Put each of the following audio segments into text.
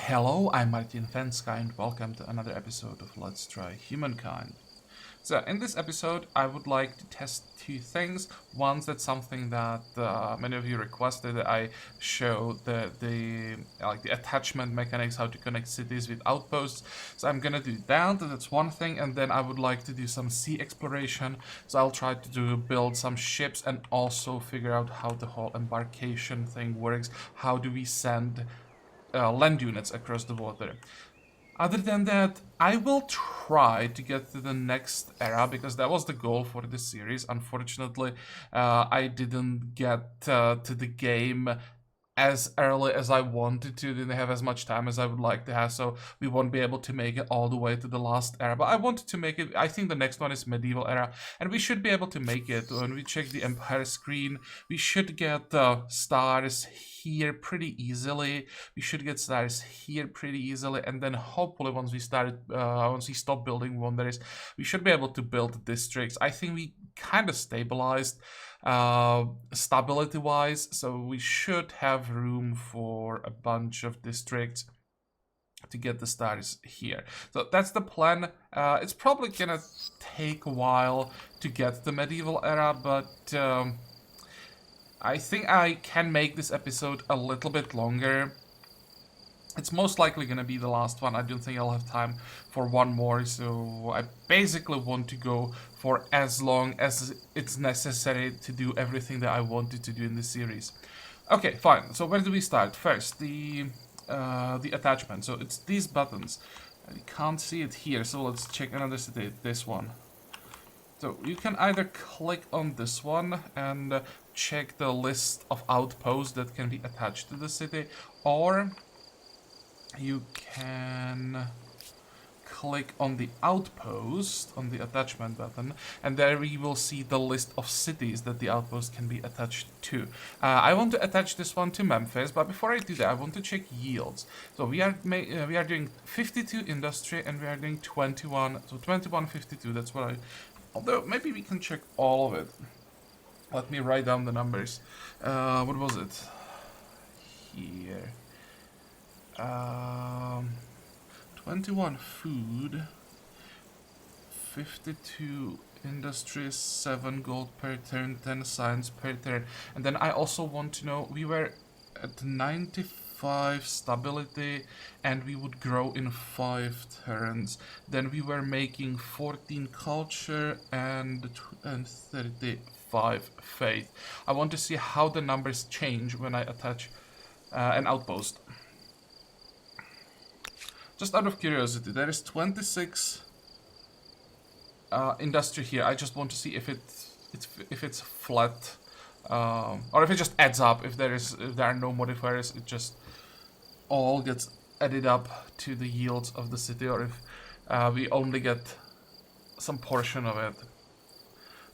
Hello, I'm Martin Fencka and welcome to another episode of Let's Try Humankind. So in this episode I would like to test two things. One, that's something that many of you requested that I show the attachment mechanics, how to connect cities with outposts. So I'm gonna do that, that's one thing, and then I would like to do some sea exploration. So I'll try to build some ships and also figure out how the whole embarkation thing works. How do we send land units across the water? Other than that, I will try to get to the next era because that was the goal for this series. Unfortunately, I didn't get to the game as early as I wanted to, didn't have as much time as I would like to have, so we won't be able to make it all the way to the last era. But I wanted to make it. I think the next one is medieval era, and we should be able to make it. When we check the empire screen, we should get stars here pretty easily. We should get stars here pretty easily, and then hopefully once we stop building wonders, we should be able to build districts. I think we kind of stabilized stability wise, so we should have room for a bunch of districts to get the stars here. So that's the plan. It's probably gonna take a while to get the medieval era, but I think I can make this episode a little bit longer. It's most likely gonna be the last one. I don't think I'll have time for one more, so I basically want to go for as long as it's necessary to do everything that I wanted to do in this series. Okay, fine. So where do we start? First, the attachment. So it's these buttons. You can't see it here, so let's check another city. This one. So you can either click on this one and check the list of outposts that can be attached to the city, or you can click on the outpost, on the attachment button, and there we will see the list of cities that the outpost can be attached to. I want to attach this one to Memphis, but before I do that, I want to check yields. So we are doing 52 industry and we are doing 21, so 2152, that's what although maybe we can check all of it. Let me write down the numbers. What was it? Here. 21 food, 52 industry, 7 gold per turn, 10 science per turn. And then I also want to know, we were at 95 stability and we would grow in 5 turns. Then we were making 14 culture and 35 faith. I want to see how the numbers change when I attach an outpost. Just out of curiosity, there is 26 industry here. I just want to see if it's flat, or if it just adds up. If there are no modifiers, it just all gets added up to the yields of the city, or if we only get some portion of it.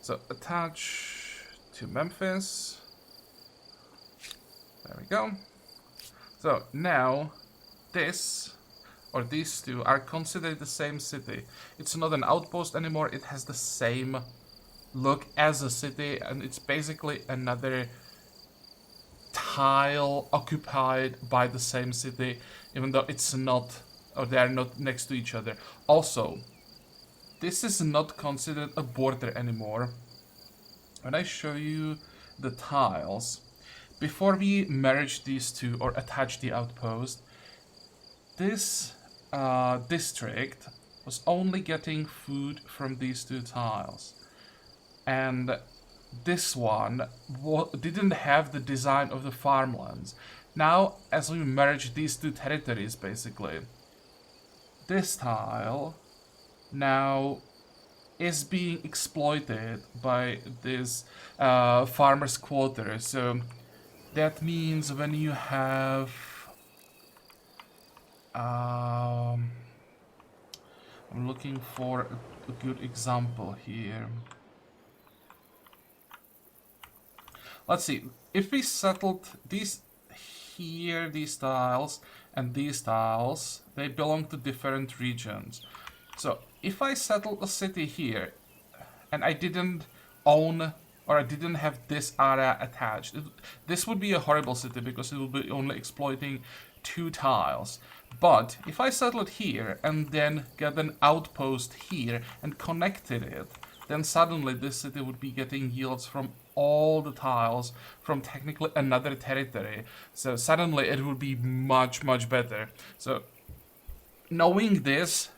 So attach to Memphis. There we go. So now this, or these two, are considered the same city. It's not an outpost anymore, it has the same look as a city, and it's basically another tile occupied by the same city, even though it's not, or they are not next to each other. Also, this is not considered a border anymore. When I show you the tiles, before we merge these two or attach the outpost, this district was only getting food from these two tiles, and this one didn't have the design of the farmlands. Now, as we merge these two territories, basically, this tile now is being exploited by this farmer's quarter. So that means when you have I'm looking for a good example here. Let's see, if we settled these here, these tiles and these tiles, they belong to different regions. So if I settled a city here and I didn't own, or I didn't have this area attached, this would be a horrible city because it would be only exploiting 2 tiles. But if I settle it here and then get an outpost here and connected it, then suddenly this city would be getting yields from all the tiles from technically another territory. So suddenly it would be much, much better. So knowing this,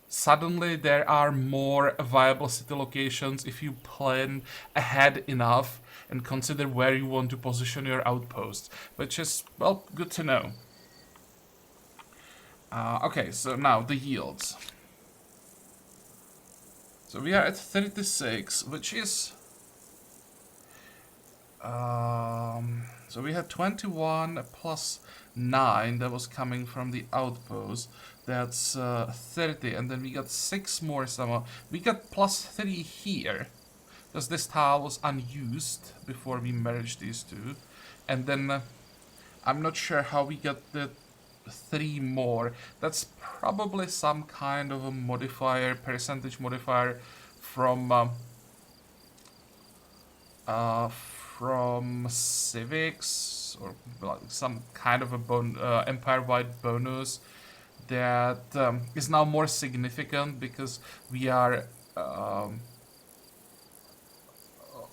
suddenly there are more viable city locations if you plan ahead enough and consider where you want to position your outposts, which is, well, good to know. Okay, so now the yields. So we are at 36, which is... so we had 21 plus 9 that was coming from the outpost. That's 30, and then we got 6 more somehow. We got plus 3 here, because this tile was unused before we merged these two. And then I'm not sure how we got the 3 more. That's probably some kind of a modifier, percentage modifier from civics, or some kind of a empire-wide bonus that is now more significant because we are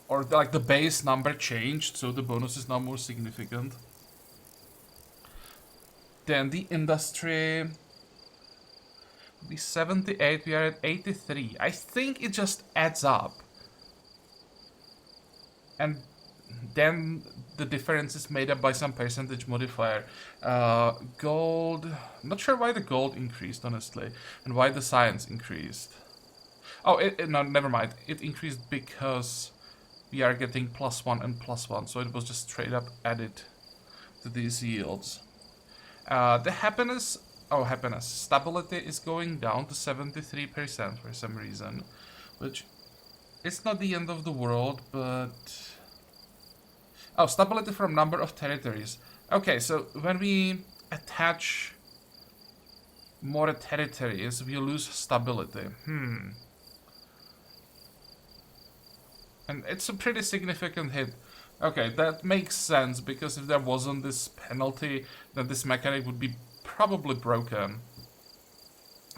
or like the base number changed, so the bonus is now more significant. Then the industry, the 78, we are at 83. I think it just adds up. And then the difference is made up by some percentage modifier. Gold, I'm not sure why the gold increased, honestly, and why the science increased. Oh, no, never mind. It increased because we are getting +1 and +1, so it was just straight up added to these yields. The happiness, stability is going down to 73% for some reason, which it's not the end of the world, but... Oh, stability from number of territories. Okay, so when we attach more territories, we lose stability. And it's a pretty significant hit. Okay, that makes sense, because if there wasn't this penalty, then this mechanic would be probably broken.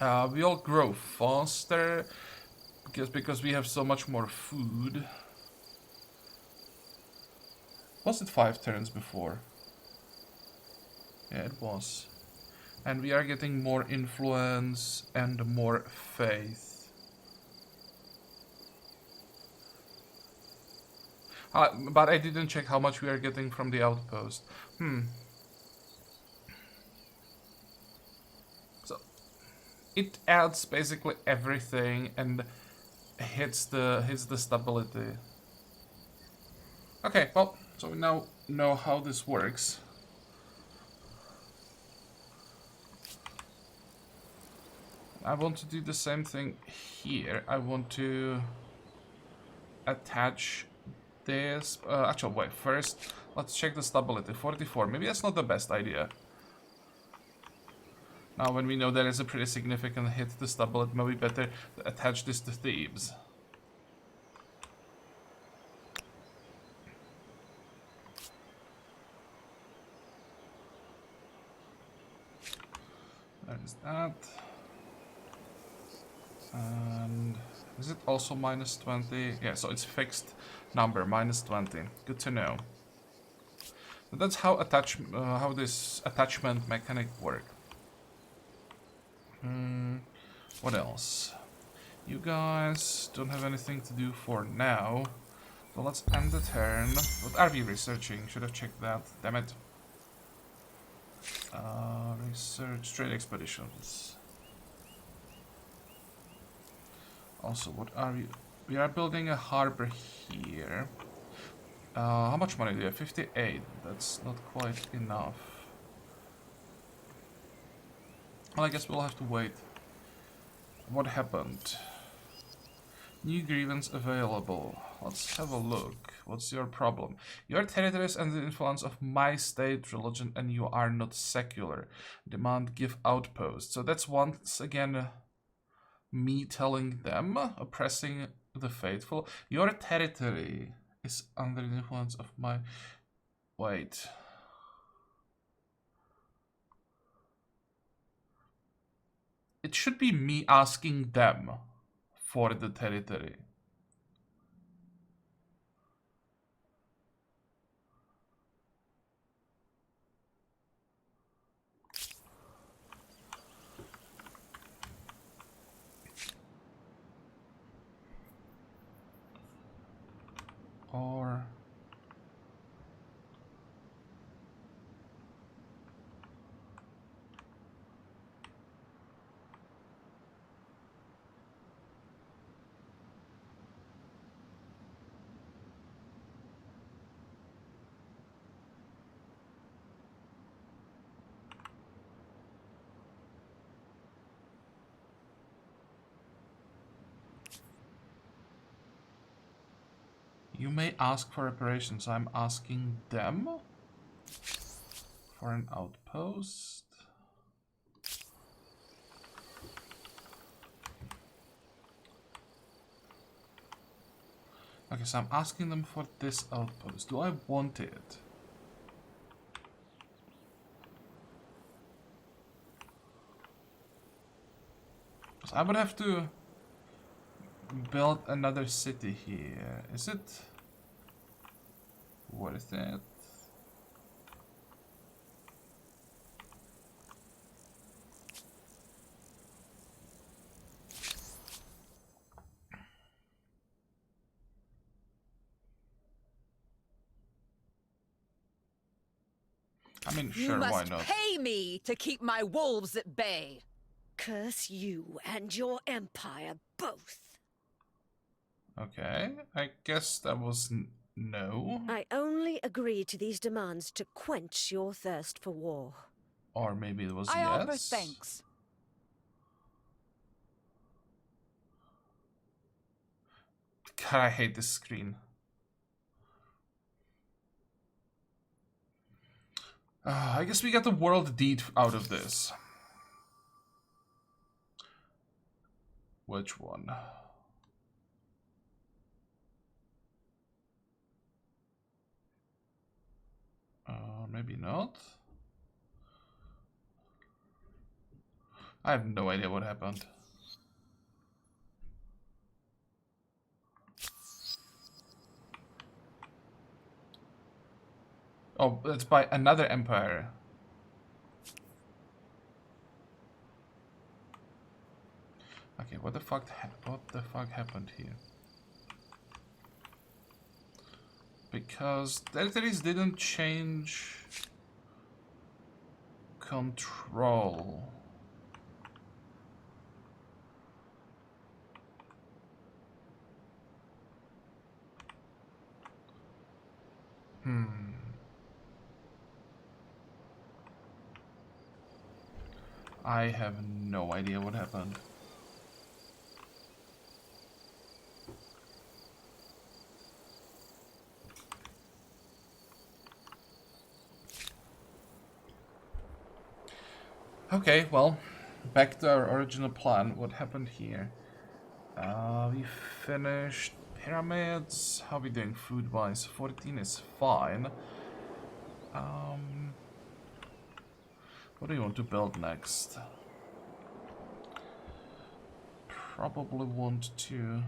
We all grow faster, because we have so much more food. Was it 5 turns before? Yeah, it was. And we are getting more influence and more faith. But I didn't check how much we are getting from the outpost. So it adds basically everything and hits the stability. Okay, well, so we now know how this works. I want to do the same thing here. I want to attach this. Actually, wait, first let's check the stability. 44. Maybe that's not the best idea. Now, when we know there is a pretty significant hit to stability, it might be better to attach this to Thebes. There is that. And is it also -20? Yeah, so it's fixed number, -20. Good to know. So that's how this attachment mechanic work. What else? You guys don't have anything to do for now. So let's end the turn. What are we researching? Should have checked that. Damn it. Research trade expeditions. Also, what are we? We are building a harbor here. How much money do we have? 58. That's not quite enough. Well, I guess we'll have to wait. What happened? New grievance available. Let's have a look. What's your problem? Your territory is under the influence of my state religion and you are not secular. Demand give outpost. So that's once again me telling them, oppressing the faithful. Your territory is under the influence of my... Wait. it should be me asking them for the territory. Or you may ask for reparations. I'm asking them for an outpost. Okay, so I'm asking them for this outpost. Do I want it? So I would have to build another city here. Is it worth it? I mean, sure, why not? You must pay me to keep my wolves at bay. Curse you and your empire both. Okay, I guess that was no. I only agree to these demands to quench your thirst for war. Or maybe it was I yes. offer thanks. God, I hate this screen. I guess we got the world deed out of this. Which one? Maybe not. I have no idea what happened. Oh, it's by another empire. Okay, what the fuck happened here? Because territories didn't change control. I have no idea what happened. Okay, well, back to our original plan. What happened here? We finished pyramids. How are we doing food-wise? 14 is fine. What do you want to build next? Probably want to...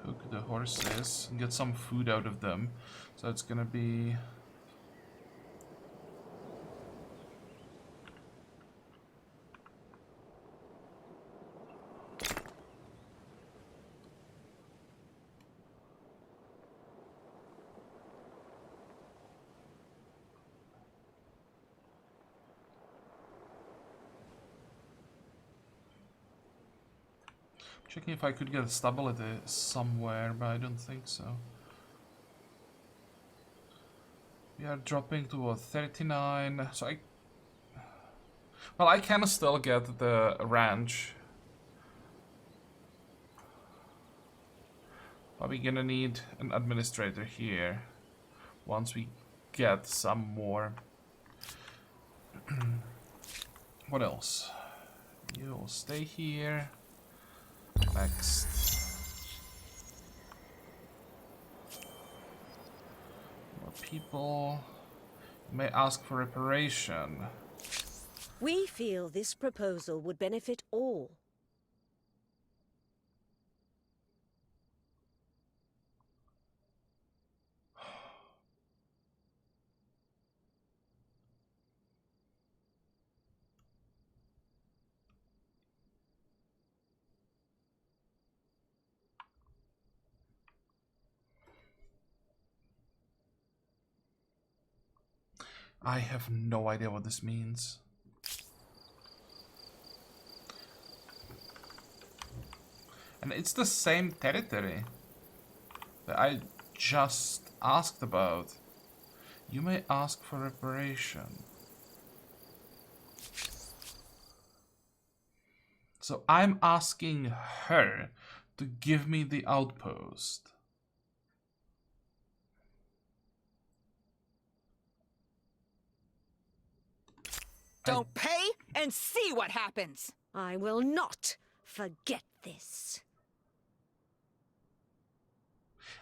hook the horses and get some food out of them. So it's gonna be... checking if I could get stability somewhere, but I don't think so. We are dropping to a 39, so I can still get the ranch. But we're gonna need an administrator here once we get some more. What else? You'll stay here. Next. More people may ask for reparation. We feel this proposal would benefit all. I have no idea what this means. And it's the same territory that I just asked about. You may ask for reparation. So I'm asking her to give me the outpost. Don't pay and see what happens. I will not forget this.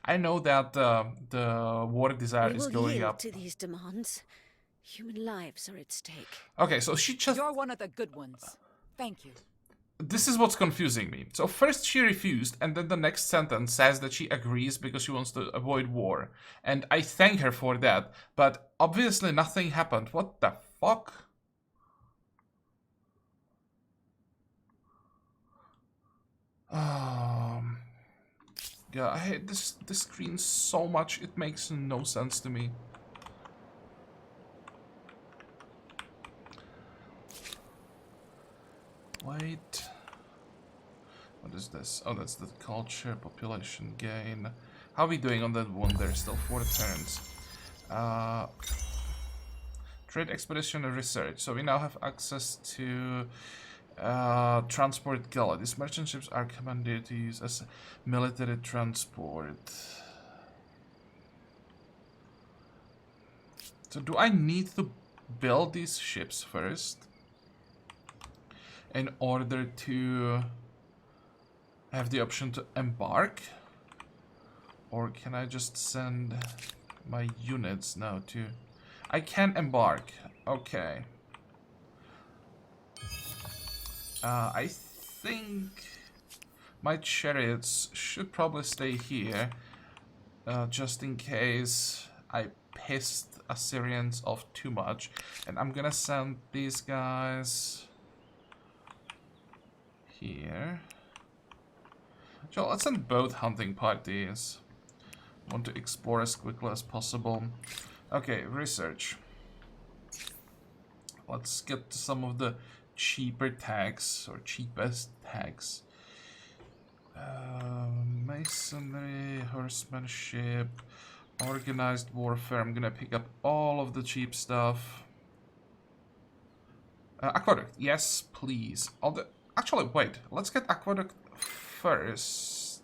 I know that the war desire We is will going yield up. to these demands. Human lives are at stake. Okay, so she just... You're one of the good ones. Thank you. This is what's confusing me. So first she refused, and then the next sentence says that she agrees because she wants to avoid war. And I thank her for that, but obviously nothing happened. What the fuck? Yeah, I hate this screen so much, it makes no sense to me. Wait. What is this? Oh, that's the culture, population gain. How are we doing on that one? There's still 4 turns. Trade expedition and research. So we now have access to transport galley. These merchant ships are commanded to use as military transport. So do I need to build these ships first in order to have the option to embark? Or can I just send my units now to... I can embark. Okay. I think my chariots should probably stay here, just in case I pissed Assyrians off too much. And I'm gonna send these guys here. So let's send both hunting parties. I want to explore as quickly as possible. Okay, research. Let's get to some of the cheaper tags, or cheapest tags. Masonry, horsemanship, organized warfare. I'm gonna pick up all of the cheap stuff. Aqueduct, yes, please. Actually, wait. Let's get aqueduct first.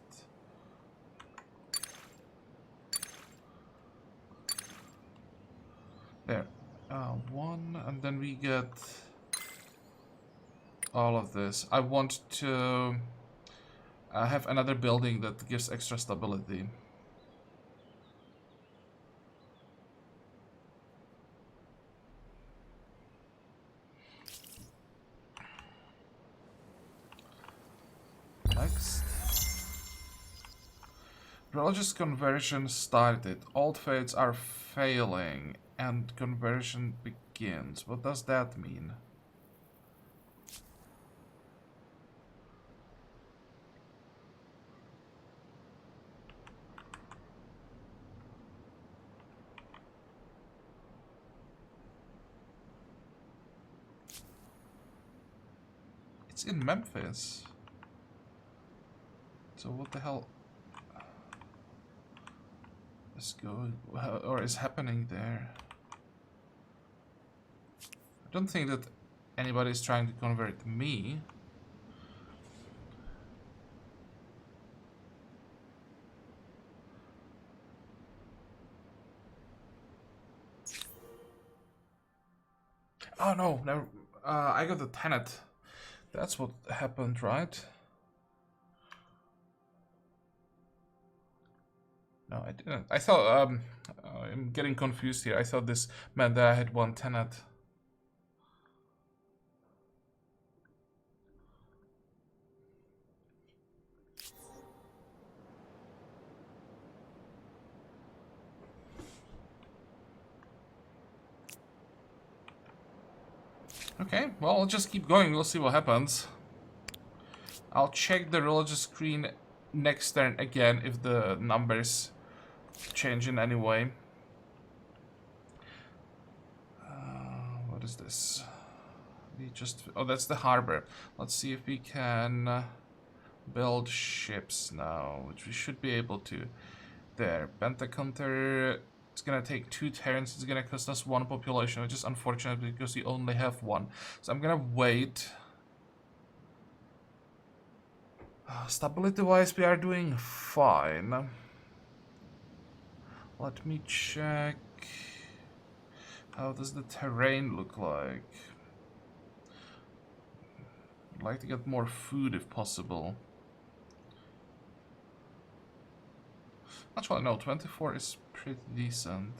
There. One, and then we get all of this. I want to have another building that gives extra stability. Next. Religious conversion started. Old faiths are failing and conversion begins. What does that mean? It's in Memphis. So what the hell is going or is happening there? I don't think that anybody is trying to convert me. Oh no, never. I got the tenet. That's what happened, right? No, I didn't. I thought, I'm getting confused here. I thought this meant that I had one tenant. Okay, well, I'll just keep going. We'll see what happens. I'll check the religious screen next turn again if the numbers change in any way. What is this? We just... Oh, that's the harbor. Let's see if we can build ships now, which we should be able to. There. Pentacounter... It's gonna take 2 turns. It's gonna cost us 1 population, which is unfortunate because we only have 1. So I'm gonna wait. Stability-wise, we are doing fine. Let me check. How does the terrain look like? I'd like to get more food if possible. Actually, no, 24 is pretty decent.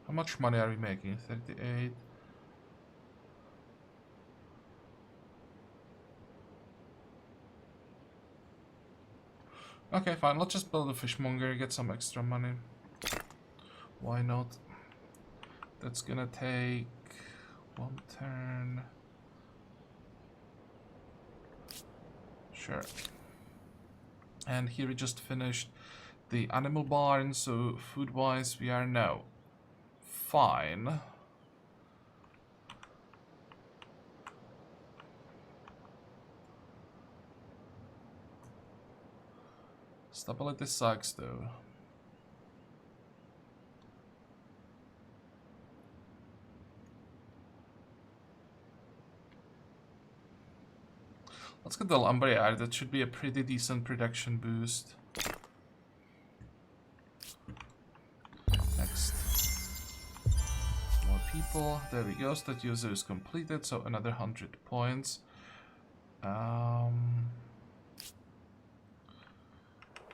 How much money are we making? 38. Okay, fine. Let's just build a fishmonger, get some extra money. Why not? That's gonna take 1 turn. Sure. And here we just finished the animal barn, so food-wise we are now fine. Stability sucks though. Let's get the lumberyard. That should be a pretty decent production boost. Next. More people. There we go. Stat user is completed, so another 100 points.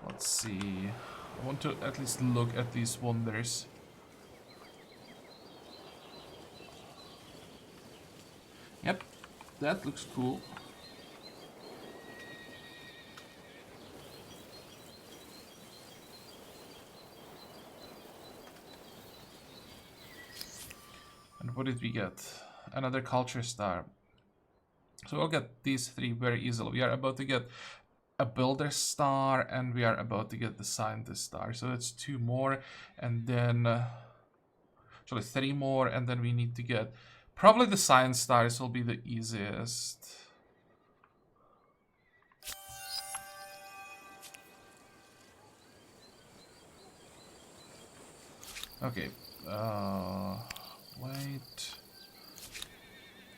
Let's see. I want to at least look at these wonders. Yep, that looks cool. And what did we get? Another culture star. So we'll get these 3 very easily. We are about to get a builder star and we are about to get the scientist star. So it's 2 more and then actually 3 more, and then we need to get probably the science stars will be the easiest. Okay, wait,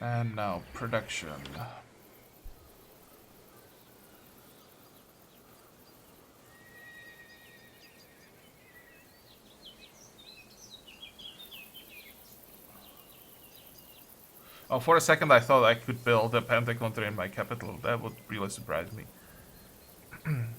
and now production. Oh, for a second I thought I could build a pentacounter in my capital. That would really surprise me. Can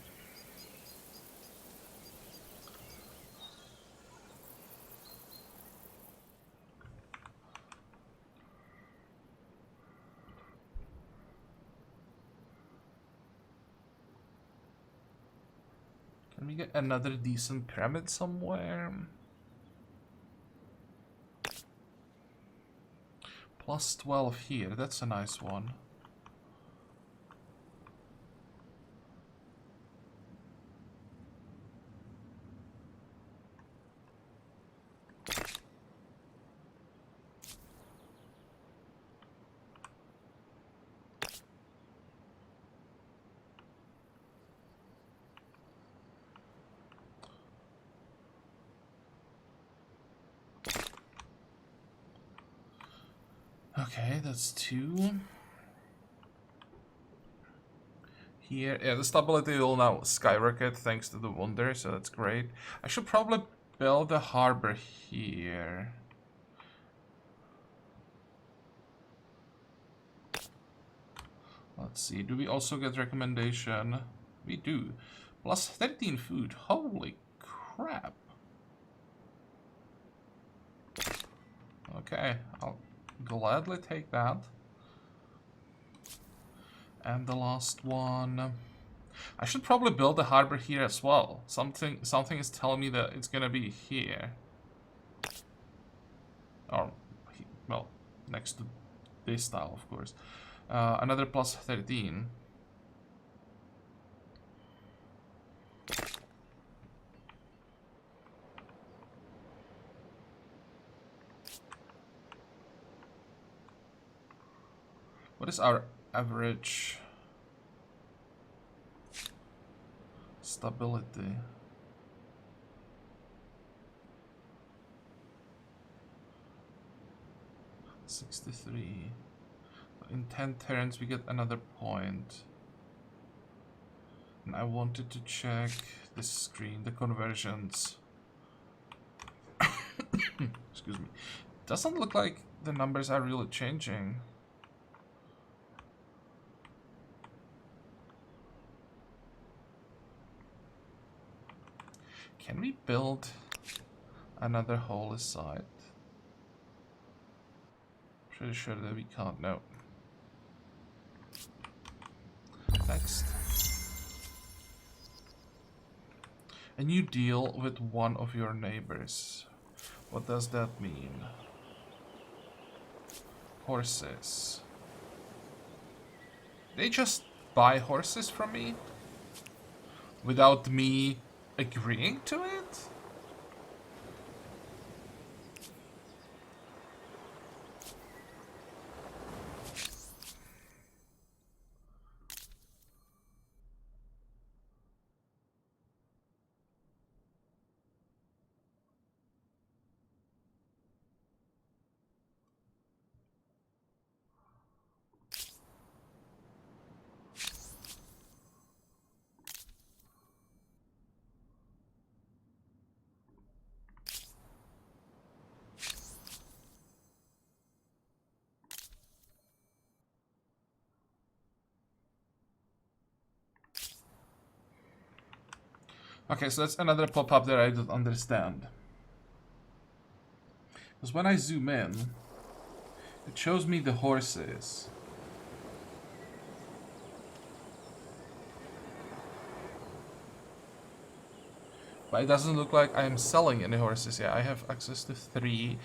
we get another decent pyramid somewhere? Plus 12 here, that's a nice one. Okay, that's 2. here. Yeah, the stability will now skyrocket thanks to the wonder, so that's great. I should probably build a harbor here. Let's see, do we also get recommendation? We do. Plus 13 food. Holy crap. Okay, I'll gladly take that. And the last one. I should probably build a harbor here as well. Something is telling me that it's gonna be here. Or, well, next to this tile, of course. Another plus 13. What is our average stability? $63. In 10 turns we get another point. And I wanted to check this screen, the conversions. Excuse me. Doesn't look like the numbers are really changing. Can we build another holy site? Pretty sure that we can't. No. Next. And you deal with one of your neighbors. What does that mean? Horses. They just buy horses from me? Without me agreeing to it? Okay, so that's another pop-up that I don't understand. Because when I zoom in, it shows me the horses. But it doesn't look like I'm selling any horses. Yeah, I have access to 3.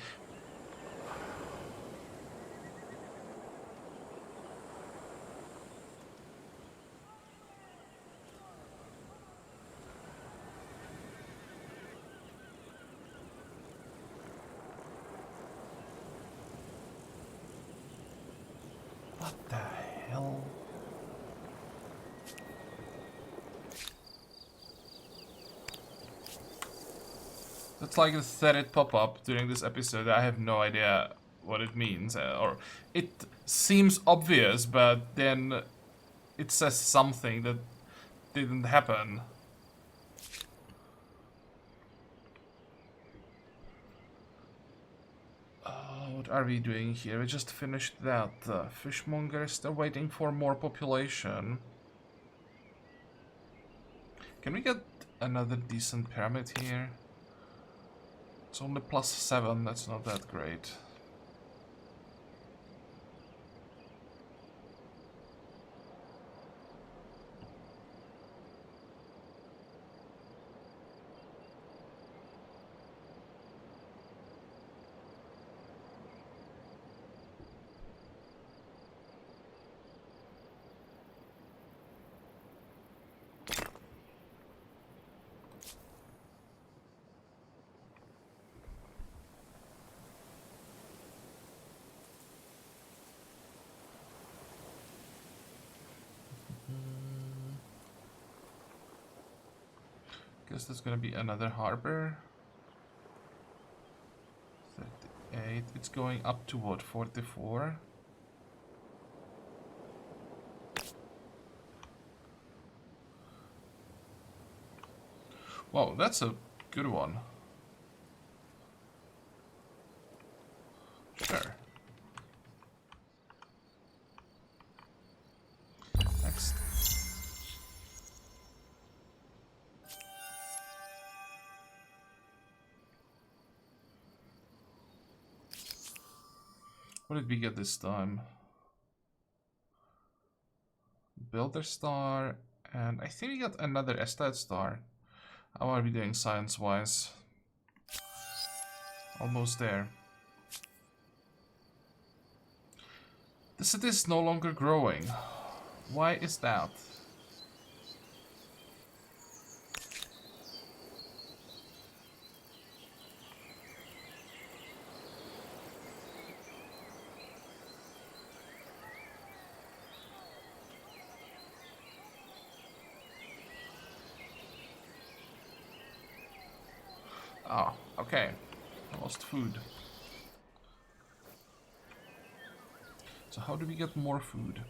What the hell? That's like the third pop-up during this episode. I have no idea what it means. Or it seems obvious, but then it says something that didn't happen. What are we doing here? We just finished that. Fishmonger is still waiting for more population. Can we get another decent pyramid here? It's only plus 7, that's not that great. Guess there's gonna be another harbor. 38. It's going up to what? 44? Whoa, that's a good one. Sure. Next. What did we get this time? Builder star, and I think we got another estate star. How are we doing science-wise? Almost there. The city is no longer growing. Why is that? Oh, okay. I lost food. So how do we get more food?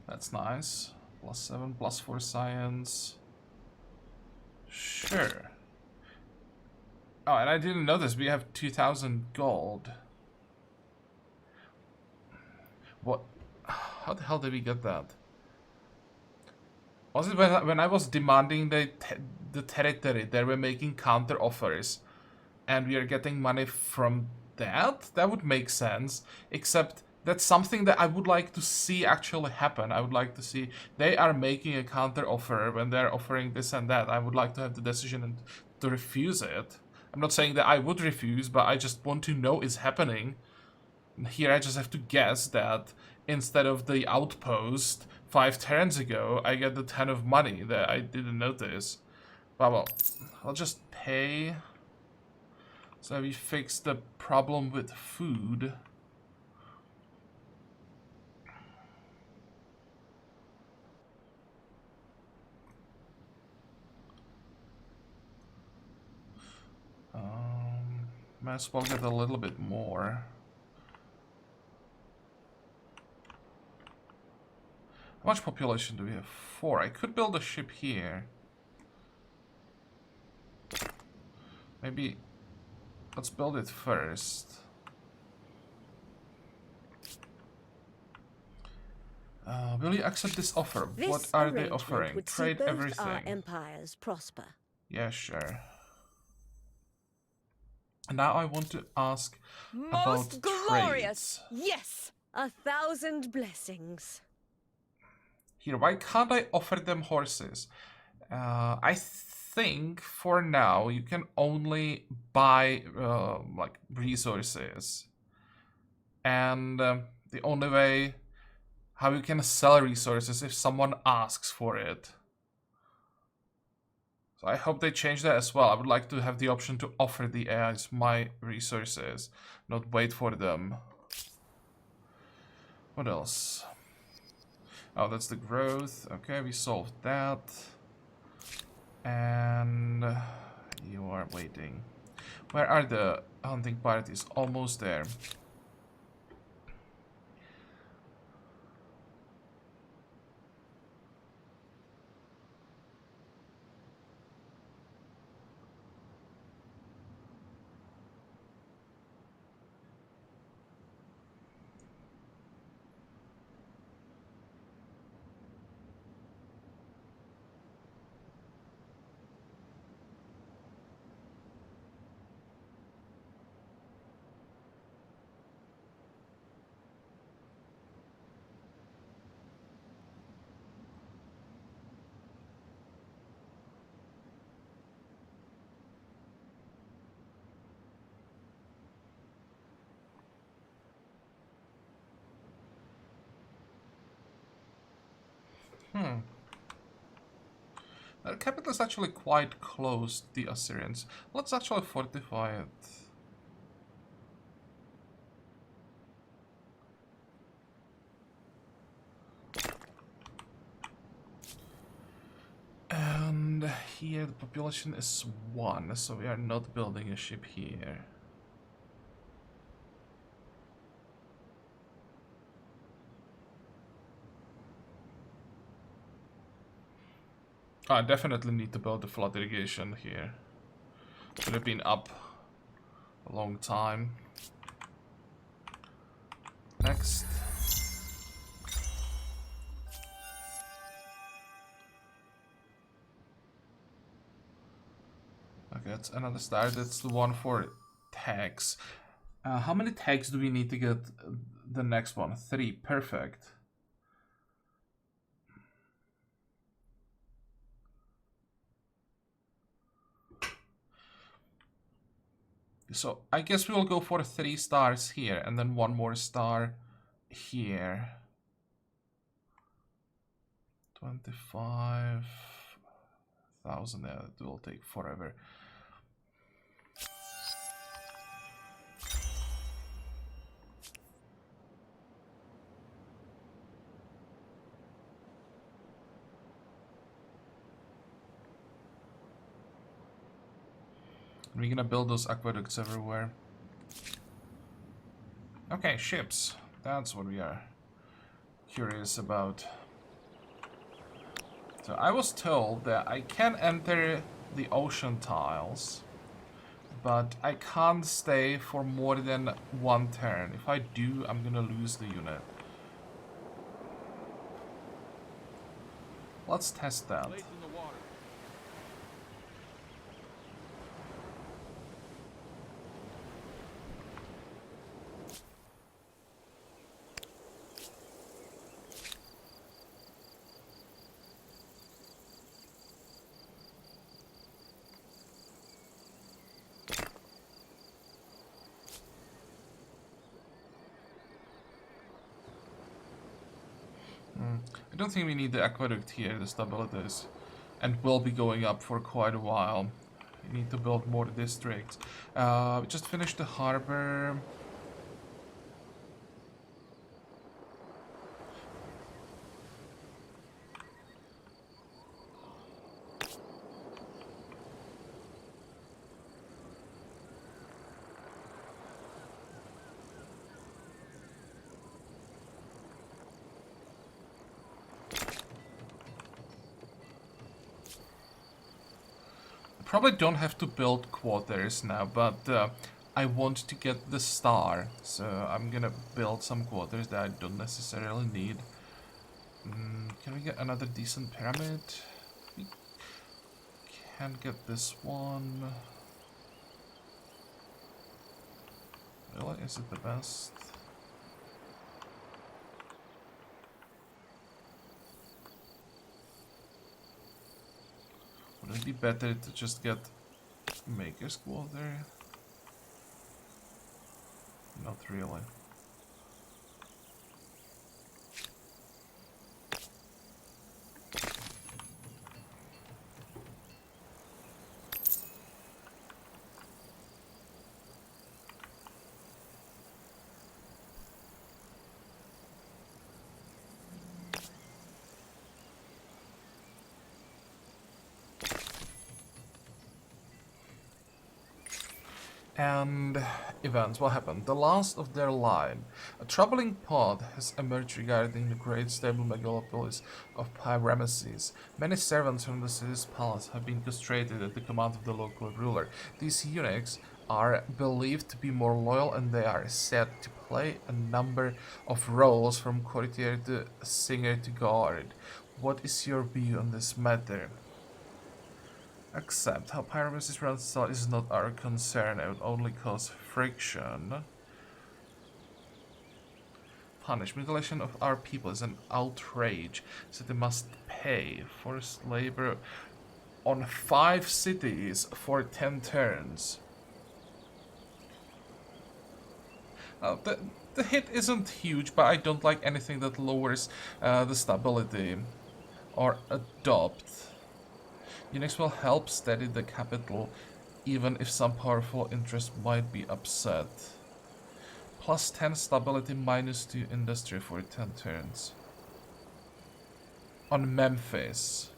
That's nice. +7, +4 science. Sure. Oh, and I didn't know this. We have 2,000 gold. What? How the hell did we get that? Was it when I was demanding the territory, they were making counter offers, and we are getting money from that? That would make sense, except that's something that I would like to see actually happen. I would like to see they are making a counter offer when they're offering this and that. I would like to have the decision to refuse it. I'm not saying that I would refuse, but I just want to know it's happening. Here I just have to guess that instead of the outpost 5 turns ago, I get the 10 of money that I didn't notice. But well, I'll just pay. So we fix the problem with food. Might as well get a little bit more. How much population do we have? 4. I could build a ship here. Maybe let's build it first. Will you accept this offer? What are they offering? Would Trade see both everything. our empires prosper. Yeah, sure. Now I want to ask Most about glorious! trades. Yes! 1,000 blessings. Here, why can't I offer them horses? I think for now you can only buy like resources, and the only way how you can sell resources if someone asks for it. So I hope they change that as well. I would like to have the option to offer the AIs my resources, not wait for them. What else? Oh, that's the growth. Okay, we solved that. And you are waiting. Where are the hunting parties? Almost there. The capital is actually quite close to the Assyrians. Let's actually fortify it. here the population is 1, so we are not building a ship here. I definitely need to build the flood irrigation here. Should have been up a long time. Next. Okay, that's another star. That's the one for tags. How many tags do we need to get the next one? 3. Perfect. So I guess we will go for 3 stars here and then 1 more star here. 25,000. Yeah, it will take forever. We're gonna build those aqueducts everywhere. Okay, ships. That's what we are curious about. So I was told that I can enter the ocean tiles, but I can't stay for more than 1 turn. If I do, I'm gonna lose the unit. Let's test that. I don't think we need the aqueduct here, the stabilities, and will be going up for quite a while. We need to build more districts. We just finished the harbor. Probably don't have to build quarters now, but I want to get the star, so I'm gonna build some quarters that I don't necessarily need. Can we get another decent pyramid? We can get this one. Really? Is it the best? Would it be better to just get Maker's Quarter? Not really. And events, what happened? The last of their line. A troubling pod has emerged regarding the great stable megalopolis of Pyrameses. Many servants from the city's palace have been castrated at the command of the local ruler. These eunuchs are believed to be more loyal, and they are said to play a number of roles from courtier to singer to guard. What is your view on this matter? Accept how Pyrameses runs style is not our concern, it would only cause friction. Punish. Mutilation of our people is an outrage, so they must pay forced labor on 5 cities for 10 turns. The hit isn't huge, but I don't like anything that lowers the stability or adopt. Unix will help steady the capital, even if some powerful interest might be upset. Plus 10 stability, minus 2 industry for 10 turns. On Memphis.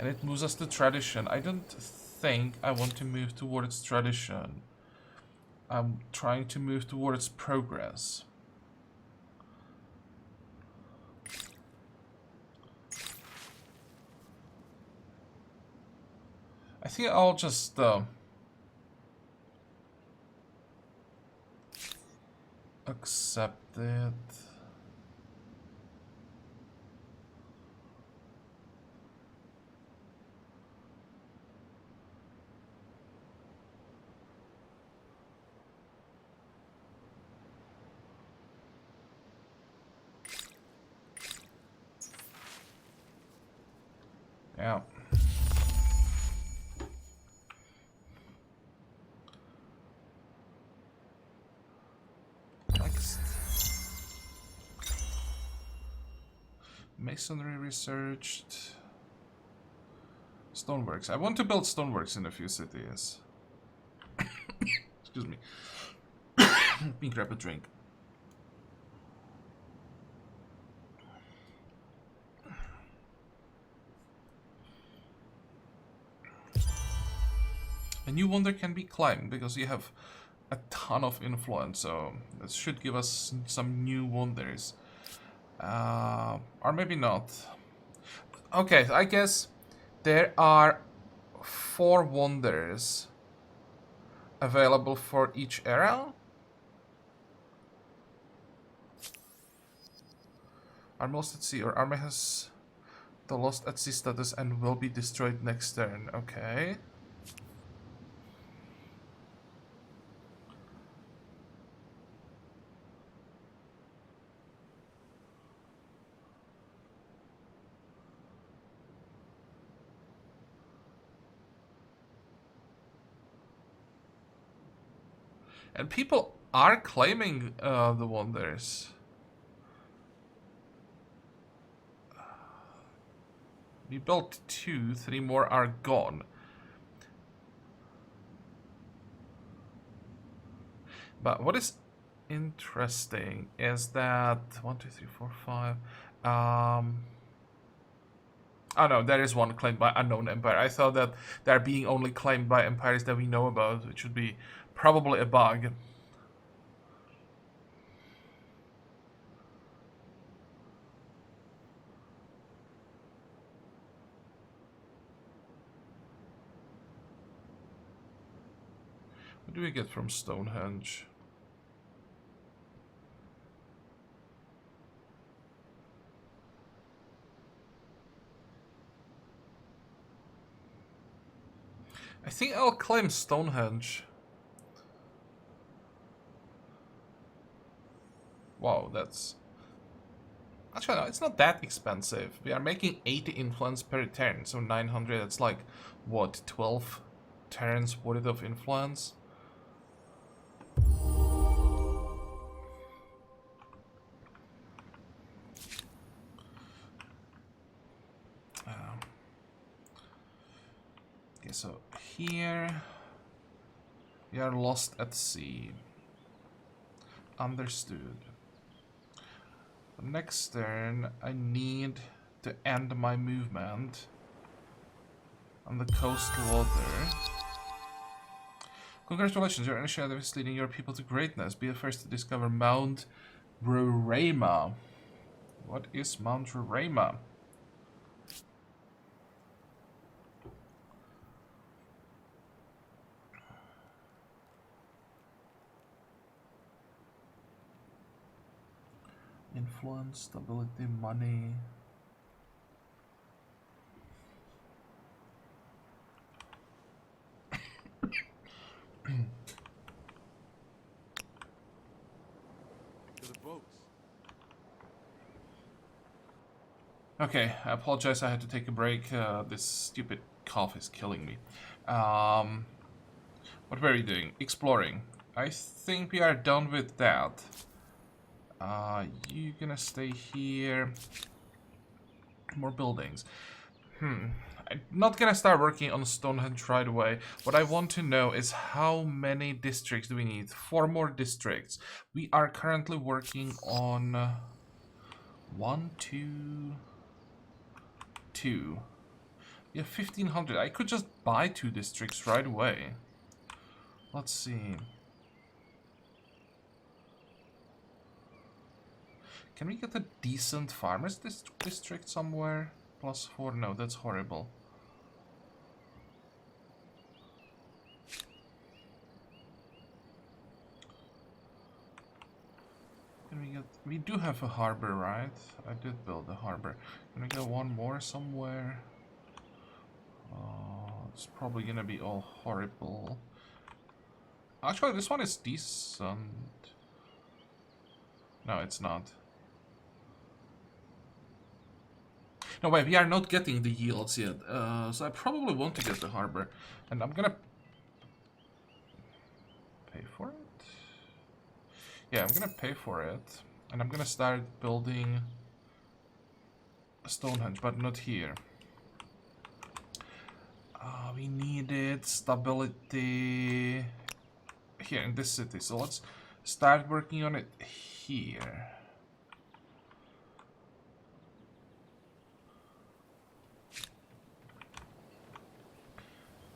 And it moves us to tradition. I don't think I want to move towards tradition. I'm trying to move towards progress. I think I'll just accept it. Yeah. Next. Masonry researched. Stoneworks. I want to build stoneworks in a few cities. Excuse me. Let me grab a drink. A new wonder can be climbed because you have a ton of influence, so this should give us some new wonders. Or maybe not. Okay, I guess there are 4 wonders available for each era. Army lost at sea, or army has the lost at sea status and will be destroyed next turn. Okay. And people are claiming the wonders. We built 2, 3 more are gone. But what is interesting is that 1, 2, 3, 4, 5. Oh no, there is one claimed by unknown empire. I thought that they're being only claimed by empires that we know about, which would be probably a bug. What do we get from Stonehenge? I think I'll claim Stonehenge. Wow, that's... Actually, no, it's not that expensive. We are making 80 influence per turn, so 900, that's like, what, 12 turns worth of influence? Okay, so here we are lost at sea. Understood. Next turn, I need to end my movement on the coast water. Congratulations, your initiative is leading your people to greatness. Be the first to discover Mount Roraima. What is Mount Roraima? Influence, stability, money. Okay, I apologize, I had to take a break. This stupid cough is killing me. What were we doing? Exploring. I think we are done with that. You're gonna stay here. More buildings. I'm not gonna start working on Stonehenge right away. What I want to know is how many districts do we need? 4 more districts. We are currently working on 1, 2, 2. Yeah, 1500. I could just buy 2 districts right away. Let's see. Can we get a decent farmers district somewhere? +4? No, that's horrible. Can we get... We do have a harbor, right? I did build a harbor. Can we get one more somewhere? It's probably gonna be all horrible. Actually, this one is decent. No, it's not. No, wait, we are not getting the yields yet. So I probably want to get the harbor. And I'm gonna... pay for it? Yeah, I'm gonna pay for it. And I'm gonna start building Stonehenge, but not here. We needed stability here in this city. So let's start working on it here.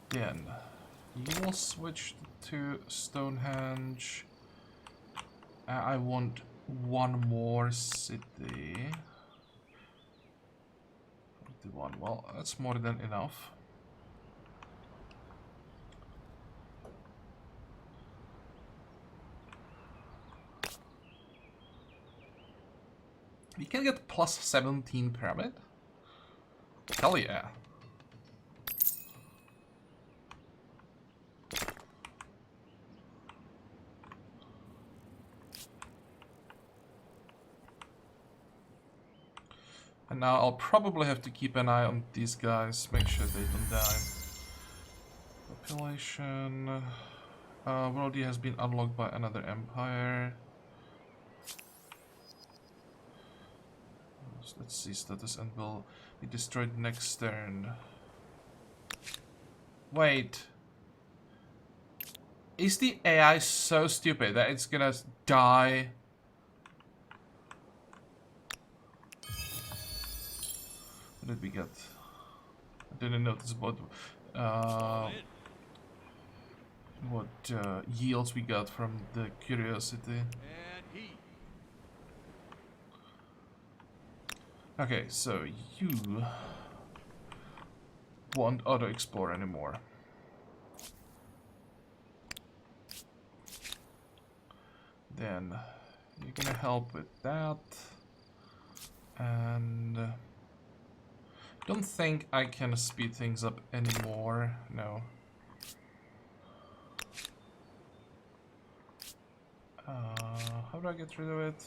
Then you will switch to Stonehenge. I want one more city. 41. Well, that's more than enough. We can get +17 pyramid. Hell yeah. And now I'll probably have to keep an eye on these guys, make sure they don't die. Population... World has been unlocked by another empire. Let's see status and will be destroyed next turn. Wait. Is the AI so stupid that it's gonna die? What did we get? I didn't notice what yields we got from the curiosity. Okay, so you won't auto-explore anymore. Then you're gonna help with that. And don't think I can speed things up anymore. No. How do I get rid of it?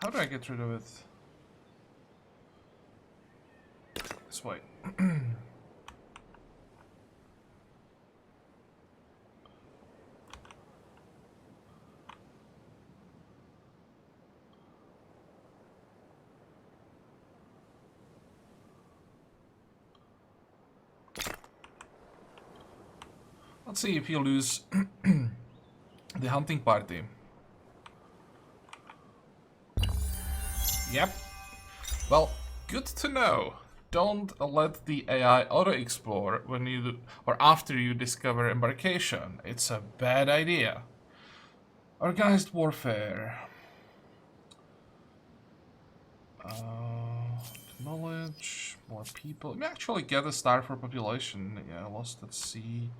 How do I get rid of it? This way. Let's see if you lose the hunting party. Yep. Well, good to know. Don't let the AI auto-explore when you or after you discover Embarkation. It's a bad idea. Organized warfare. Knowledge, more people. We actually get a star for population. Yeah, lost at sea.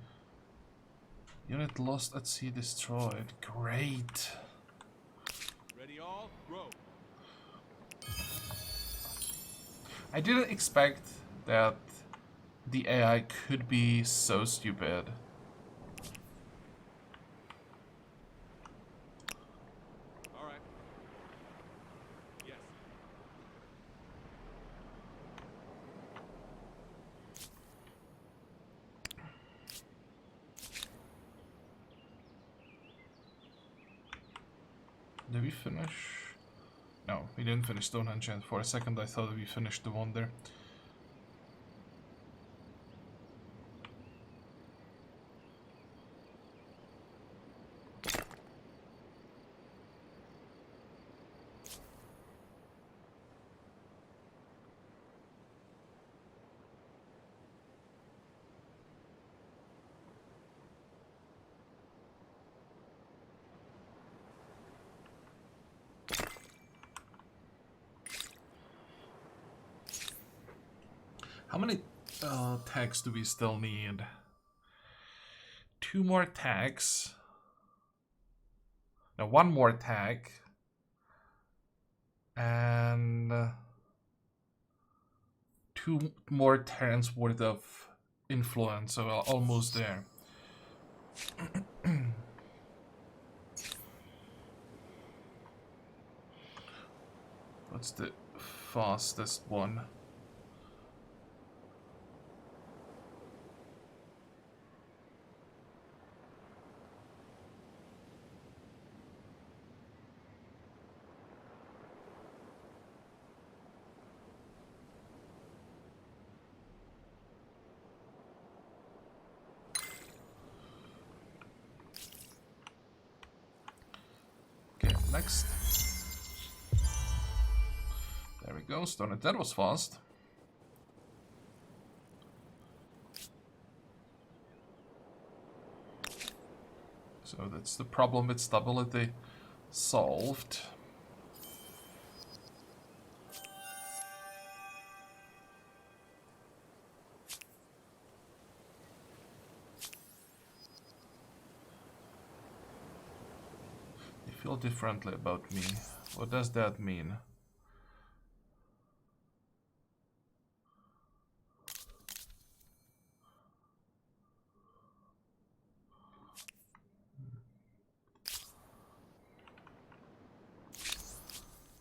Unit lost at sea destroyed. Great. Ready all, row. I didn't expect that the AI could be so stupid. All right. Yes. Did we finish? No, we didn't finish Stonehenge, and for a second I thought we finished the wonder. How many tags do we still need? 2 more tags. No, 1 more tag. And 2 more turns worth of influence, so we're almost there. What's the fastest one? Okay, next. There we go, Stone. That was fast. So that's the problem with stability solved. You feel differently about me. What does that mean?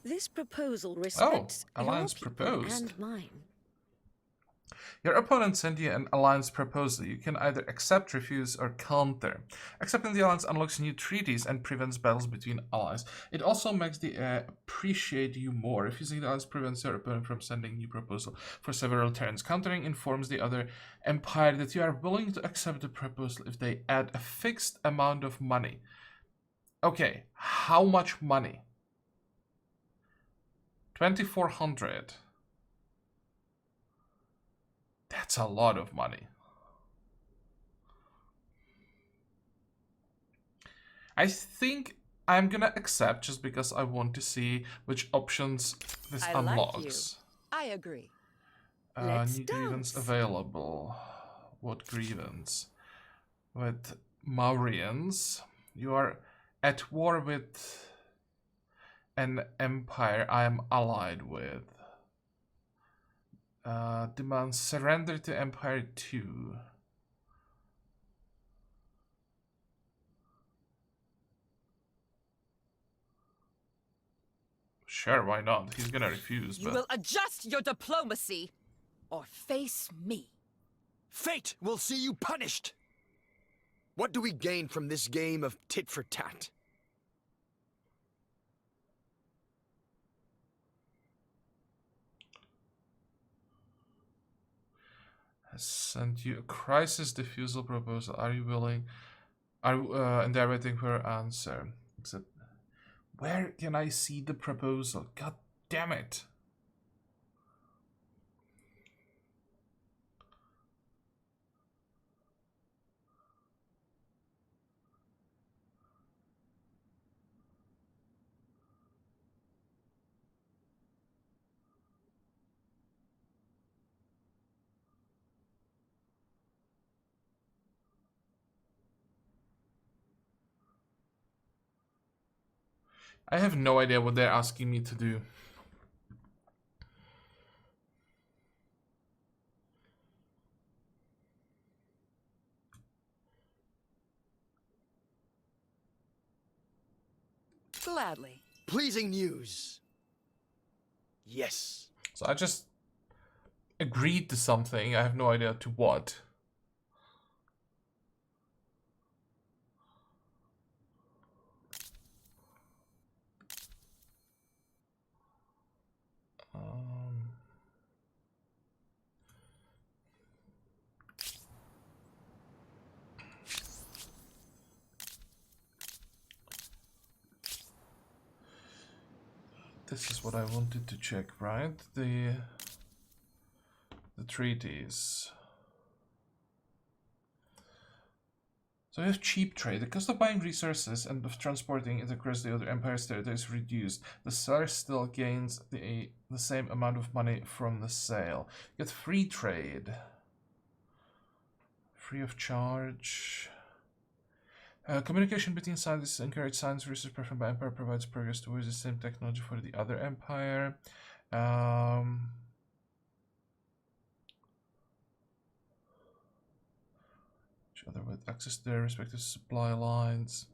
This proposal respects your alliance people proposed. and mine. Your opponent sent you an alliance proposal. You can either accept, refuse, or counter. Accepting the alliance unlocks new treaties and prevents battles between allies. It also makes the appreciate you more. Refusing the alliance prevents your opponent from sending new proposal for several turns. Countering informs the other empire that you are willing to accept the proposal if they add a fixed amount of money. Okay, how much money? 2,400. That's a lot of money. I think I'm gonna accept just because I want to see which options this unlocks. I agree. Let's New grievance dance. available. What grievance? With Maurians, you are at war with an empire I am allied with. Demands surrender to Empire 2. Sure, why not? He's gonna refuse, You but... will adjust your diplomacy or face me. Fate will see you punished! What do we gain from this game of tit for tat? Has sent you a crisis diffusal proposal. Are you willing? Are you, and they're waiting for an answer. Except, where can I see the proposal? God damn it! I have no idea what they're asking me to do. Gladly. Pleasing news. Yes. So I just agreed to something. I have no idea to what. This is what I wanted to check, right? The treaties. So we have cheap trade. The cost of buying resources and of transporting it across the other empire's territory is reduced. The seller still gains the same amount of money from the sale. You get free trade. Free of charge. Communication between scientists encourage science research performed by Empire provides progress towards the same technology for the other Empire. Each other with access to their respective supply lines.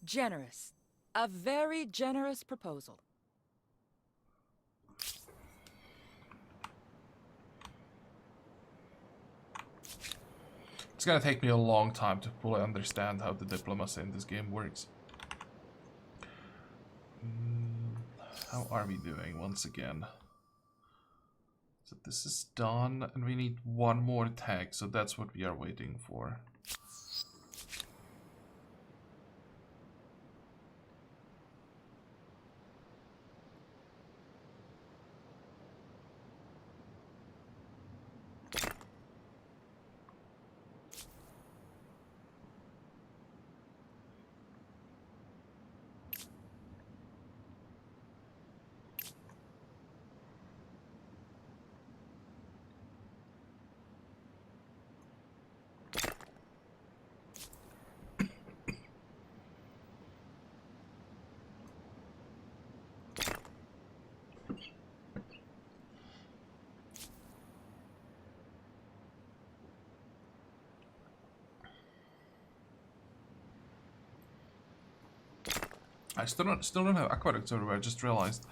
Generous. A very generous proposal. It's gonna take me a long time to fully understand how the diplomacy in this game works. How are we doing once again? So this is done, and we need one more tag, so that's what we are waiting for. I still don't have aqueducts everywhere. I just realized.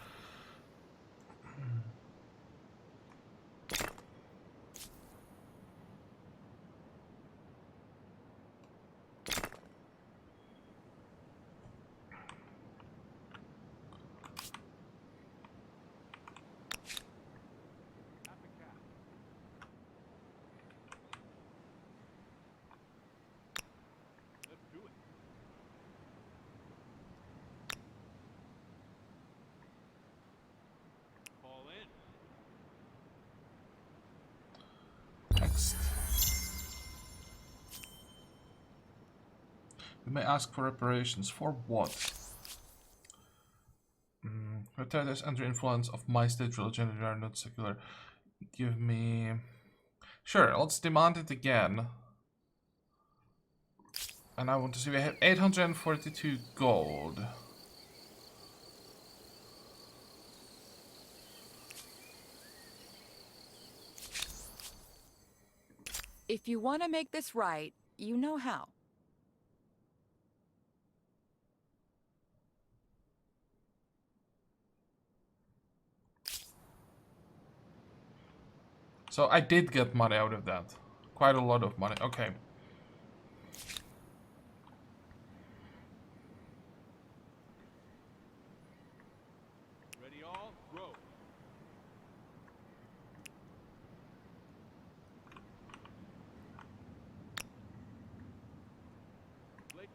Let's do it. Fall in. Next. You may ask for reparations. For what? Retired under influence of my state religion and are not secular. Give me... Sure, let's demand it again. And I want to see, we have 842 gold. If you want to make this right, you know how. So I did get money out of that. Quite a lot of money. Okay. Ready all, row. Blake.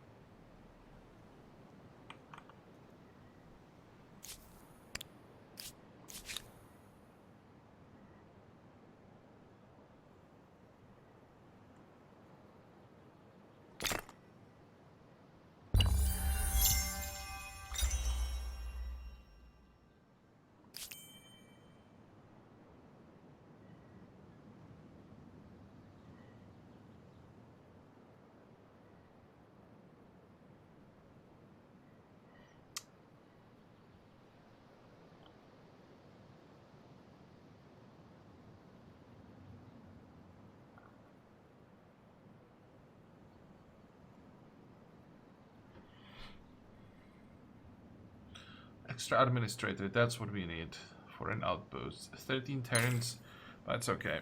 Extra administrator, that's what we need for an outpost. 13 turns, but it's okay.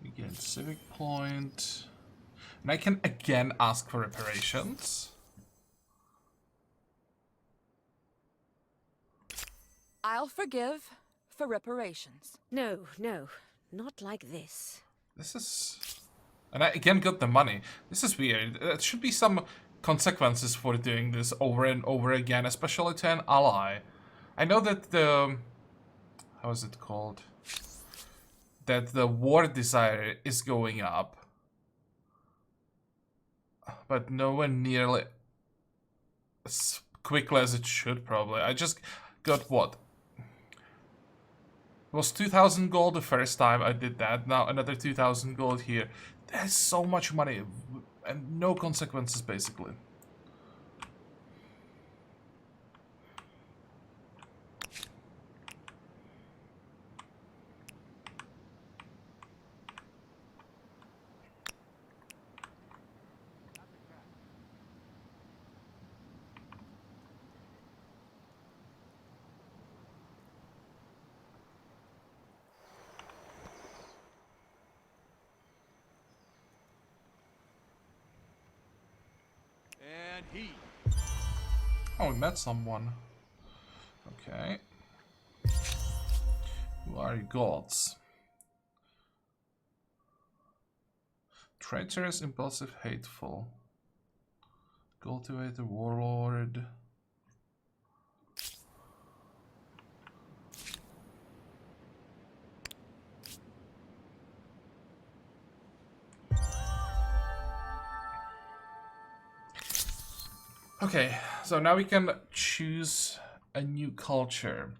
We get civic point. And I can again ask for reparations. I'll forgive for reparations. No, no, not like this. This is... And I again got the money. This is weird. There should be some consequences for doing this over and over again, especially to an ally. I know that the... How is it called? That the war desire is going up. But nowhere nearly as quickly as it should, probably. I just got what? It was 2,000 gold the first time I did that. Now another 2,000 gold here. There's so much money and no consequences, basically. And he. Oh, we met someone. Okay. Who are you gods? Traitorous, impulsive, hateful. Cultivator, warlord. Okay, so now we can choose a new culture.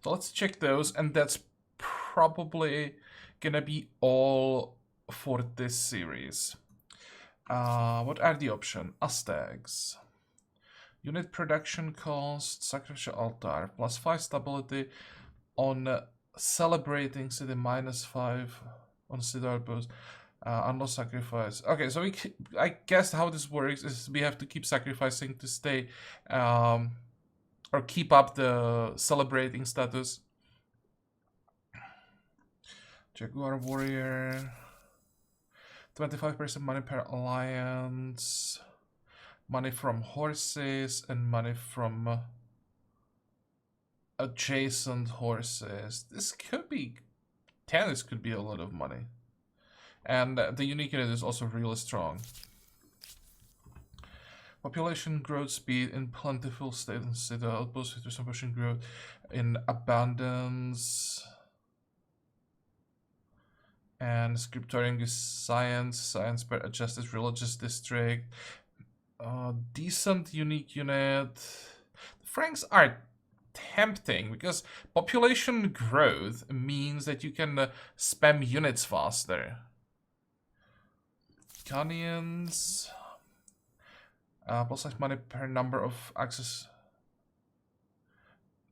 So let's check those, and that's probably gonna be all for this series. What are the options? Aztecs. Unit production cost, sacrificial altar, +5 stability on celebrating city, -5 on city outpost. Unlock sacrifice. Okay, so I guess how this works is we have to keep sacrificing to stay, or keep up the celebrating status. Jaguar warrior. 25% money per alliance. Money from horses and money from adjacent horses. This could be... Tennis could be a lot of money. And the unique unit is also really strong. Population growth speed in plentiful state and city outpost with population growth in abundance. And scriptorium is science per adjusted religious district. Decent unique unit. The Franks are tempting because population growth means that you can spam units faster. Ghanaians. +5 money per number of access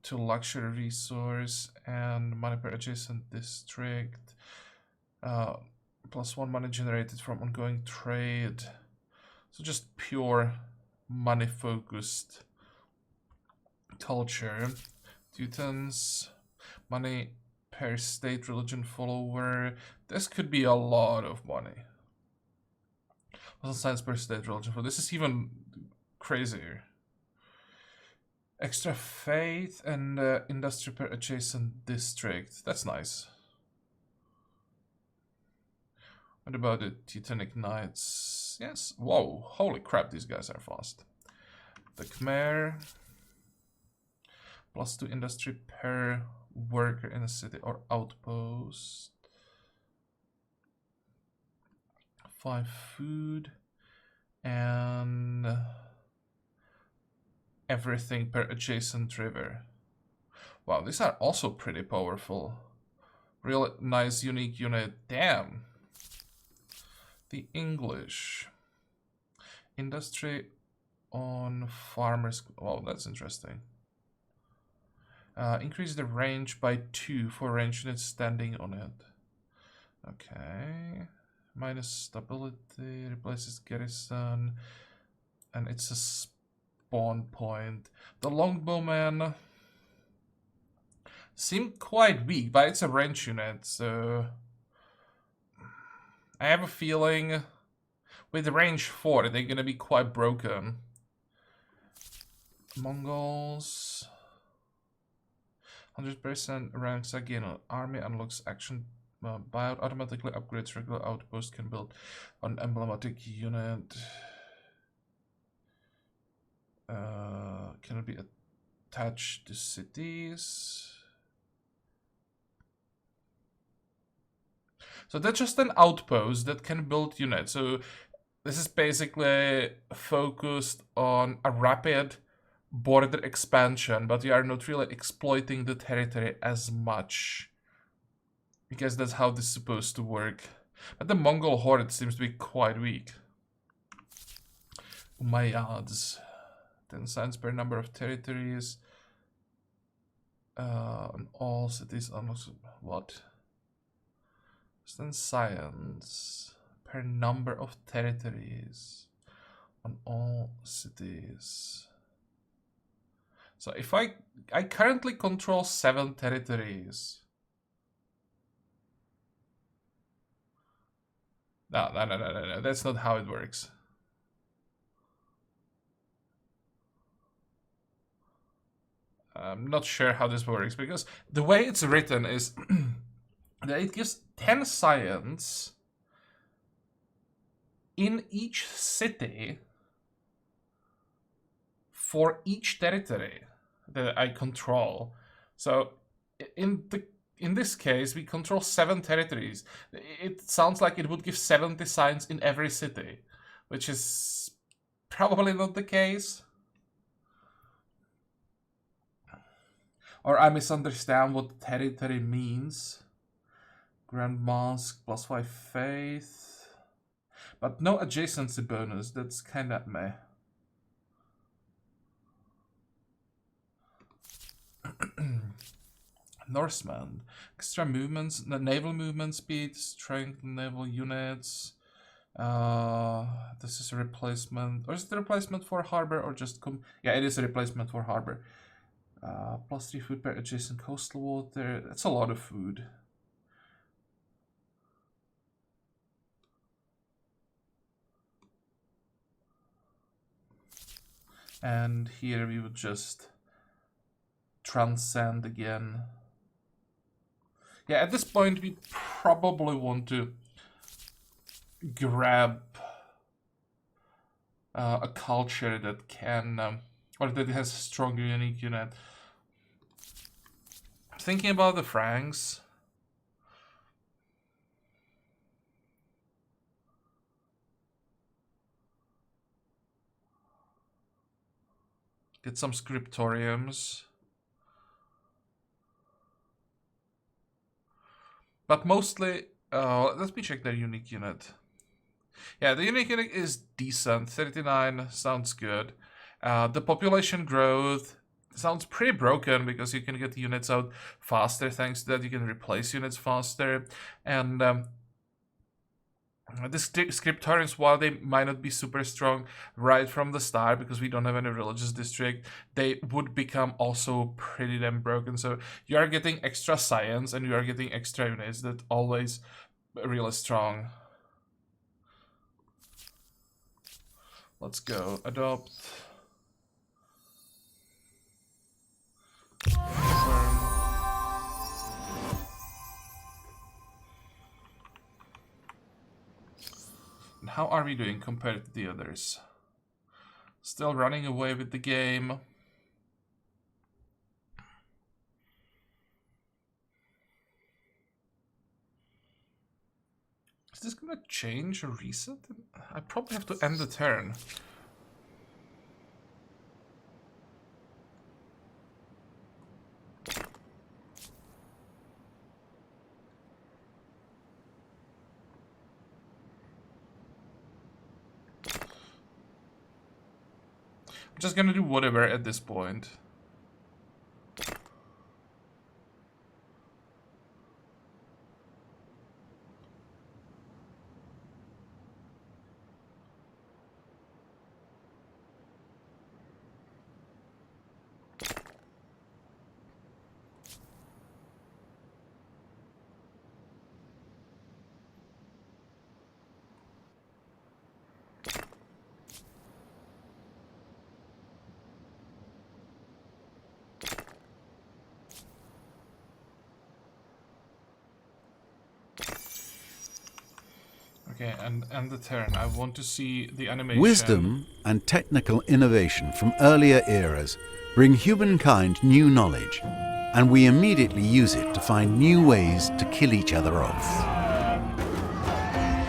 to luxury resource and money per adjacent district. +1 money generated from ongoing trade. So just pure money focused culture. Teutons. Money per state religion follower. This could be a lot of money. Science per state religion. So this is even crazier. Extra faith and industry per adjacent district. That's nice. What about the Teutonic Knights? Yes. Whoa. Holy crap, these guys are fast. The Khmer. +2 industry per worker in a city or outpost. 5 food. And everything per adjacent river. Wow, these are also pretty powerful. Real nice unique unit. Damn. The English. Industry on farmers. Oh, that's interesting. Increase the range by 2 for range units standing on it. Okay. Minus stability, replaces garrison, and it's a spawn point. The longbowmen seem quite weak, but it's a range unit, so I have a feeling with range 4 they're gonna be quite broken. Mongols. 100% ranks again. Army unlocks action buyout automatically upgrades regular outpost can build on emblematic unit. Can it be attached to cities? So that's just an outpost that can build units. So this is basically focused on a rapid border expansion, but we are not really exploiting the territory as much. Because that's how this is supposed to work. But the Mongol horde seems to be quite weak. Umayyads. 10 signs per number of territories. On all cities almost what? 10 science per number of territories on all cities. So if I currently control 7 territories. No, that's not how it works. I'm not sure how this works because the way it's written is that it gives 10 science in each city for each territory that I control. So in this case, we control 7 territories. It sounds like it would give 70 signs in every city, which is probably not the case. Or I misunderstand what territory means. Grand Mask, +5 faith. But no adjacency bonus, that's kinda meh. Norseman. Extra movements, naval movement speed, strength, naval units. This is a replacement. Or is it a replacement for harbor or just yeah, it is a replacement for harbor. +3 food per adjacent coastal water. That's a lot of food. And here we would just transcend again. Yeah, at this point we probably want to grab a culture that can, or that has a strong unique unit. Thinking about the Franks. Get some scriptoriums. But mostly, let me check their unique unit. Yeah, the unique unit is decent. 39 sounds good. The population growth sounds pretty broken because you can get units out faster thanks to that. You can replace units faster. And the scriptoriums, while they might not be super strong right from the start because we don't have any religious district, they would become also pretty damn broken. So you are getting extra science and you are getting extra units that always really strong. Let's go adopt. And how are we doing compared to the others? Still running away with the game. Is this gonna change or reset? I probably have to end the turn. I'm just gonna do whatever at this point. Okay, and the turn. I want to see the animation. Wisdom and technical innovation from earlier eras bring humankind new knowledge, and we immediately use it to find new ways to kill each other off.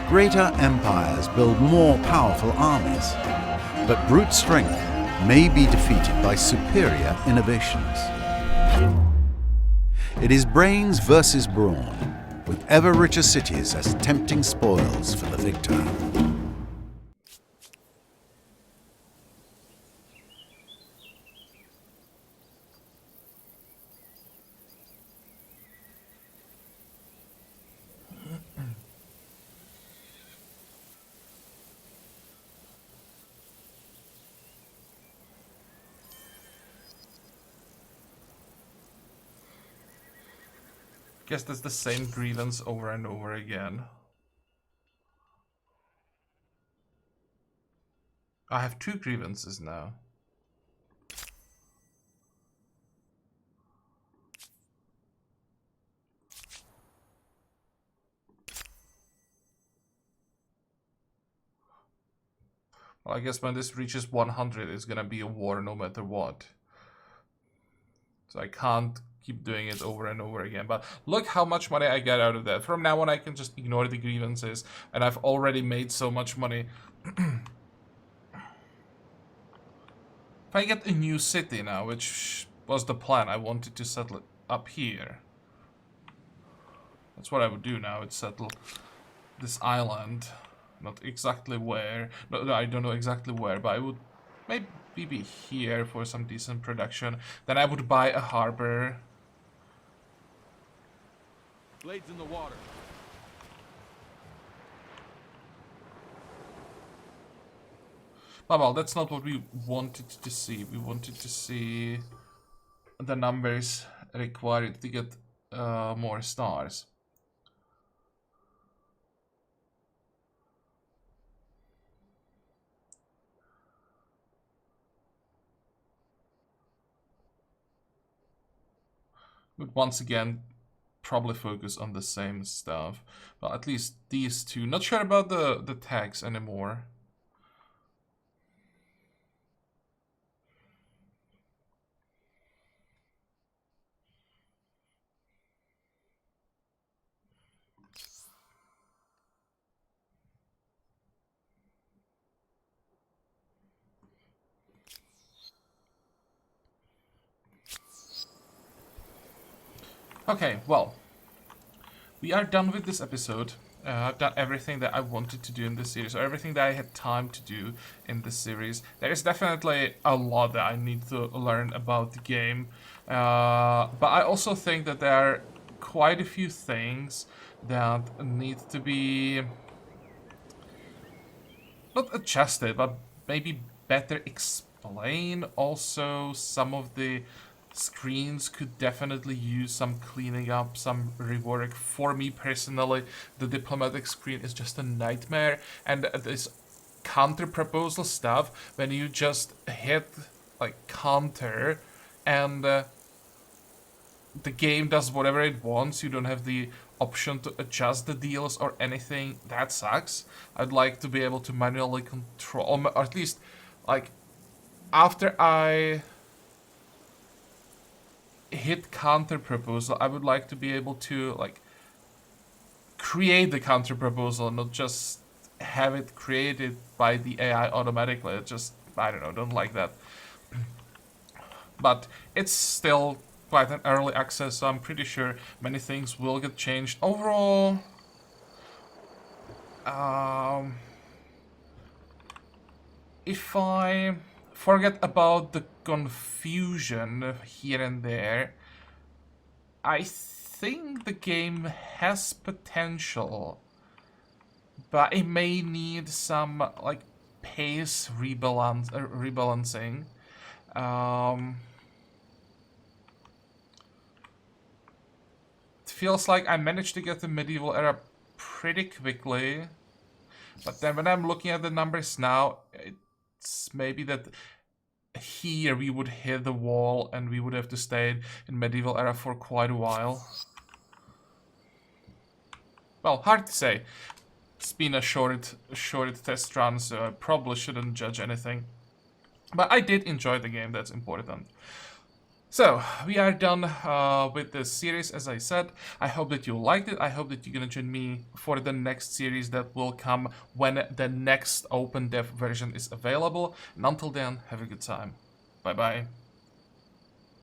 Greater empires build more powerful armies, but brute strength may be defeated by superior innovations. It is brains versus brawn, with ever richer cities as tempting spoils for the victor. Guess that's the same grievance over and over again. I have 2 grievances now. Well, I guess when this reaches 100, it's gonna be a war no matter what. So I can't keep doing it over and over again. But look how much money I get out of that. From now on, I can just ignore the grievances, and I've already made so much money. If I get a new city now, which was the plan, I wanted to settle it up here. That's what I would do now, it's settle this island. Not exactly where, no, I don't know exactly where, but I would maybe be here for some decent production. Then I would buy a harbor. Blades in the water. Well, that's not what we wanted to see. We wanted to see the numbers required to get more stars. But once again, probably focus on the same stuff. Well, at least these two. Not sure about the tags anymore. Okay, well, we are done with this episode. I've done everything that I wanted to do in this series, or everything that I had time to do in this series. There is definitely a lot that I need to learn about the game, but I also think that there are quite a few things that need to be not adjusted, but maybe better explained. Also, some of the screens could definitely use some cleaning up, some rework. For me personally, the diplomatic screen is just a nightmare, and this counter proposal stuff, when you just hit like counter and the game does whatever it wants, you don't have the option to adjust the deals or anything, that sucks. I'd like to be able to manually control, or at least like after I hit counter proposal, I would like to be able to like create the counter proposal, not just have it created by the AI automatically. It just, I don't know, don't like that. But it's still quite an early access, so I'm pretty sure many things will get changed. Overall, if I forget about the confusion here and there, I think the game has potential, but it may need some like pace rebalancing. It feels like I managed to get the medieval era pretty quickly, but then when I'm looking at the numbers now, it's maybe that here we would hit the wall and we would have to stay in medieval era for quite a while. Well, hard to say. It's been a short test run, so I probably shouldn't judge anything. But I did enjoy the game, that's important. So, we are done with this series, as I said. I hope that you liked it. I hope that you're gonna join me for the next series that will come when the next OpenDev version is available. And until then, have a good time. Bye-bye.